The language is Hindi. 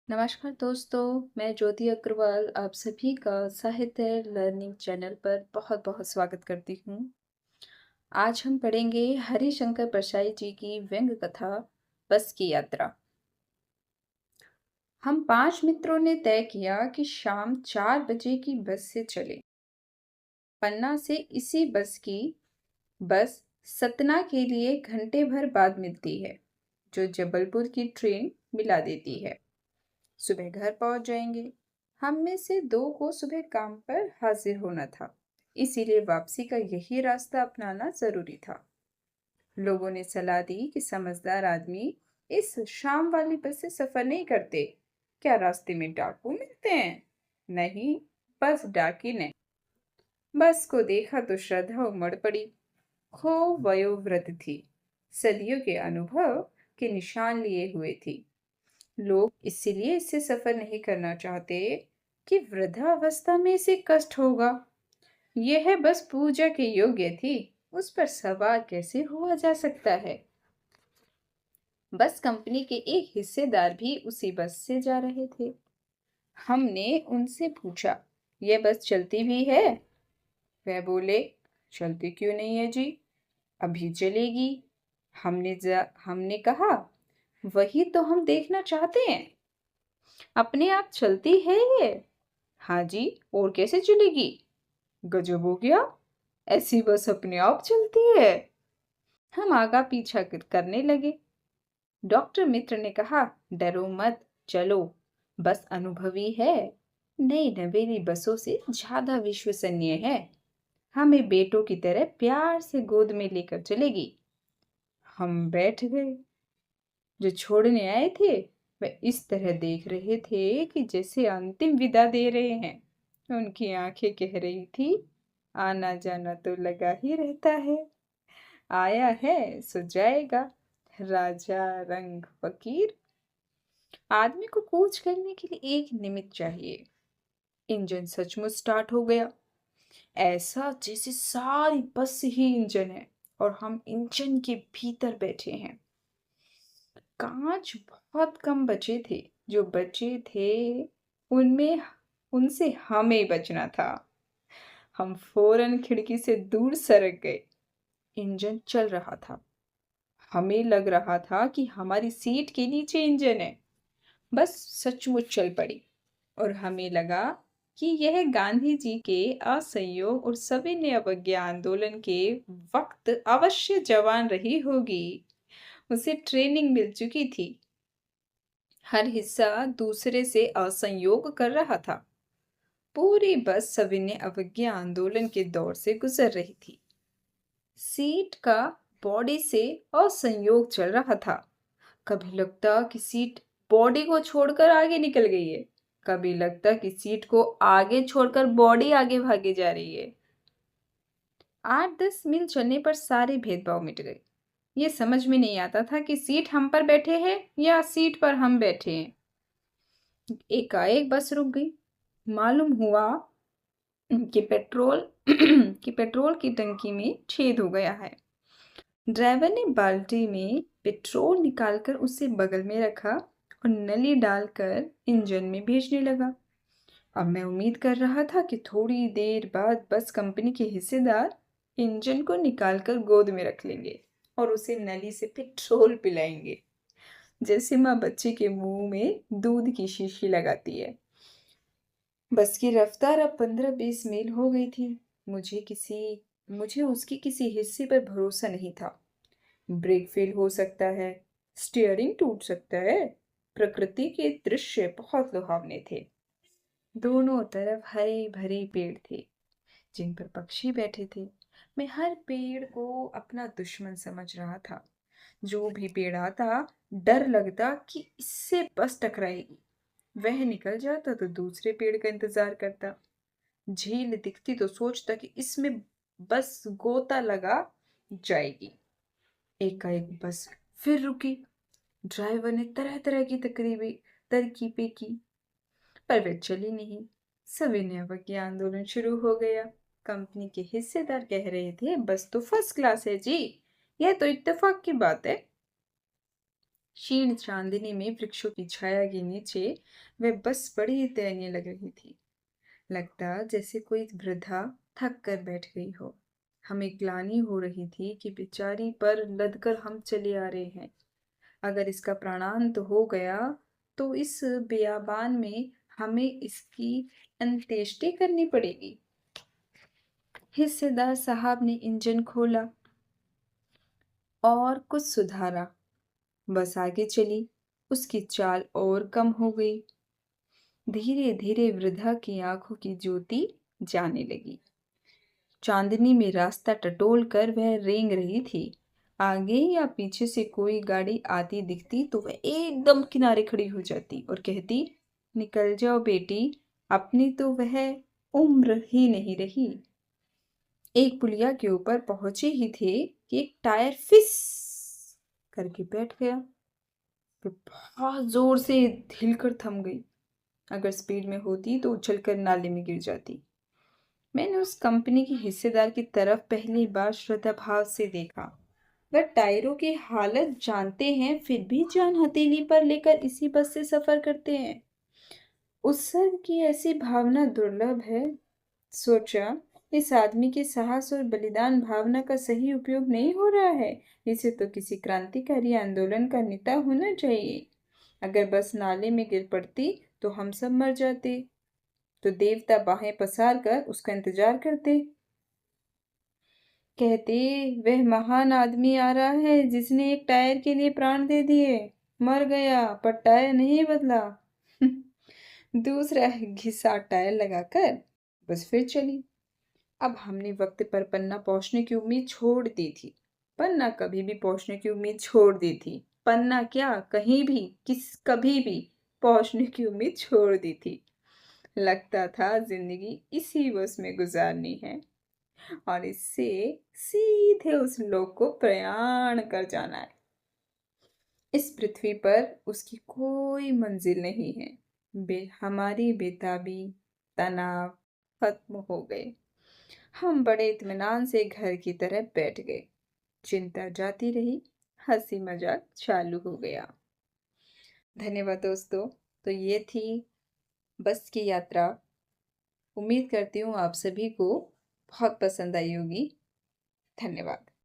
नमस्कार दोस्तों, मैं ज्योति अग्रवाल आप सभी का साहित्य लर्निंग चैनल पर बहुत बहुत स्वागत करती हूँ। आज हम पढ़ेंगे हरिशंकर परसाई जी की व्यंग्य कथा बस की यात्रा। हम 5 मित्रों ने तय किया कि शाम 4 बजे की बस से चले। पन्ना से इसी बस सतना के लिए घंटे भर बाद मिलती है, जो जबलपुर की ट्रेन मिला देती है। सुबह घर पहुंच जाएंगे। हम में से 2 को सुबह काम पर हाजिर होना था, इसीलिए वापसी का यही रास्ता अपनाना जरूरी था। लोगों ने सलाह दी कि समझदार आदमी इस शाम वाली बस से सफर नहीं करते। क्या रास्ते में डाकू मिलते हैं? नहीं, बस डाकी ने। बस को देखा तो श्रद्धा उमड़ पड़ी। खो वयोवृद्ध थी, सदियों के अनुभव के निशान लिए हुए थी। लोग इसीलिए इससे सफर नहीं करना चाहते कि वृद्धावस्था में इसे कष्ट होगा। यह बस पूजा के योग्य थी, उस पर सवार कैसे हुआ जा सकता है? बस कंपनी के एक हिस्सेदार भी उसी बस से जा रहे थे। हमने उनसे पूछा, यह बस चलती भी है? वह बोले, चलती क्यों नहीं है जी, अभी चलेगी। हमने कहा, वही तो हम देखना चाहते हैं। अपने आप चलती है ये? हाँ जी, और कैसे चलेगी? गजब हो गया, ऐसी बस अपने आप चलती है। हम आगा पीछा करने लगे। डॉक्टर मित्र ने कहा, डरो मत, चलो, बस अनुभवी है, नई नवेली बसों से ज्यादा विश्वसनीय है, हमें बेटों की तरह प्यार से गोद में लेकर चलेगी। हम बैठ गए। जो छोड़ने आए थे वे इस तरह देख रहे थे कि जैसे अंतिम विदा दे रहे हैं। उनकी आंखें कह रही थी, आना जाना तो लगा ही रहता है, आया है सो जाएगा, राजा रंग फकीर। आदमी को कूच करने के लिए एक निमित्त चाहिए। इंजन सचमुच स्टार्ट हो गया, ऐसा जैसे सारी बस ही इंजन है और हम इंजन के भीतर बैठे हैं। कांच बहुत कम बचे थे, जो बचे थे उनमें उनसे हमें बचना था। हम फौरन खिड़की से दूर सरक गए। इंजन चल रहा था। हमें लग रहा था कि हमारी सीट के नीचे इंजन है। बस सचमुच चल पड़ी और हमें लगा कि यह गांधी जी के असहयोग और सविनय अवज्ञा आंदोलन के वक्त अवश्य जवान रही होगी। उसे ट्रेनिंग मिल चुकी थी। हर हिस्सा दूसरे से असंयोग कर रहा था। पूरी बस सविनय अवज्ञा आंदोलन के दौर से गुजर रही थी। सीट का बॉडी से असंयोग चल रहा था। कभी लगता कि सीट बॉडी को छोड़कर आगे निकल गई है, कभी लगता कि सीट को आगे छोड़कर बॉडी आगे भागी जा रही है। 8-10 मील चलने पर सारे भेदभाव मिट गए। ये समझ में नहीं आता था कि सीट हम पर बैठे हैं या सीट पर हम बैठे हैं। एकाएक बस रुक गई। मालूम हुआ कि पेट्रोल की टंकी में छेद हो गया है। ड्राइवर ने बाल्टी में पेट्रोल निकालकर उसे बगल में रखा और नली डालकर इंजन में भेजने लगा। अब मैं उम्मीद कर रहा था कि थोड़ी देर बाद बस कंपनी के हिस्सेदार इंजन को निकालकर गोद में रख लेंगे और उसे नली से पेट्रोल पिलाएंगे, जैसे माँ बच्चे के मुंह में दूध की शीशी लगाती है। बस की रफ्तार अब 15-20 मील हो गई थी। मुझे उसके किसी हिस्से पर भरोसा नहीं था। ब्रेक फेल हो सकता है, स्टीयरिंग टूट सकता है। प्रकृति के दृश्य बहुत लुभावने थे। दोनों तरफ हरे भरे पेड़ थे, जिन पर पक्षी बैठे थे। मैं हर पेड़ को अपना दुश्मन समझ रहा था। जो भी पेड़ आता, डर लगता कि इससे बस टकराएगी। वह निकल जाता तो दूसरे पेड़ का इंतजार करता। झील दिखती तो सोचता कि इसमें बस गोता लगा जाएगी। एकाएक बस फिर रुकी। ड्राइवर ने तरह तरह की तरकीबें की, पर वह चली नहीं। सविनय अवज्ञा आंदोलन शुरू हो गया। कंपनी के हिस्सेदार कह रहे थे, बस तो फर्स्ट क्लास है जी, यह तो इत्तेफाक की बात है। क्षीण चांदनी में वृक्षों की छाया के नीचे वह बस बड़ी दयनीय लग रही थी। लगता जैसे कोई वृद्धा थक कर बैठ गई हो। हमें ग्लानि हो रही थी कि बेचारी पर लदकर हम चले आ रहे हैं। अगर इसका प्राणांत हो गया तो इस बियाबान में हमें इसकी अंत्येष्टि करनी पड़ेगी। हिस्सेदार साहब ने इंजन खोला और कुछ सुधारा। बस आगे चली। उसकी चाल और कम हो गई। धीरे धीरे वृद्धा की आंखों की ज्योति जाने लगी। चांदनी में रास्ता टटोल कर वह रेंग रही थी। आगे या पीछे से कोई गाड़ी आती दिखती तो वह एकदम किनारे खड़ी हो जाती और कहती, निकल जाओ बेटी, अपनी तो वह उम्र ही नहीं रही। एक पुलिया के ऊपर पहुंचे ही थे कि एक टायर फिस करके बैठ गया। फिर बहुत जोर से हिलकर थम गई। अगर स्पीड में होती तो उछलकर नाले में गिर जाती। मैंने उस कंपनी के हिस्सेदार की तरफ पहली बार श्रद्धा भाव से देखा। वह टायरों की हालत जानते हैं फिर भी जान हथेली पर लेकर इसी बस से सफर करते हैं। उत्सर्ग की ऐसी भावना दुर्लभ है। सोचा, इस आदमी के साहस और बलिदान भावना का सही उपयोग नहीं हो रहा है। इसे तो किसी क्रांतिकारी आंदोलन का नेता होना चाहिए। अगर बस नाले में गिर पड़ती तो हम सब मर जाते। तो देवता बाहें पसार कर उसका इंतजार करते। कहते, वह महान आदमी आ रहा है जिसने एक टायर के लिए प्राण दे दिए। मर गया पर टायर नहीं बदला। दूसरा घिसा टायर लगाकर बस फिर चली। अब हमने वक्त पर पन्ना पहुंचने की उम्मीद छोड़ दी थी। पन्ना कभी भी पहुंचने की उम्मीद छोड़ दी थी। पन्ना क्या, कहीं भी कभी भी पहुंचने की उम्मीद छोड़ दी थी। लगता था जिंदगी इसी बस में गुजारनी है और इससे सीधे उस लोक को प्रयाण कर जाना है। इस पृथ्वी पर उसकी कोई मंजिल नहीं है। हमारी बेताबी, तनाव खत्म हो गए। हम बड़े इत्मीनान से घर की तरह बैठ गए। चिंता जाती रही, हंसी मजाक चालू हो गया। धन्यवाद दोस्तों। तो ये थी बस की यात्रा। उम्मीद करती हूँ आप सभी को बहुत पसंद आई होगी। धन्यवाद।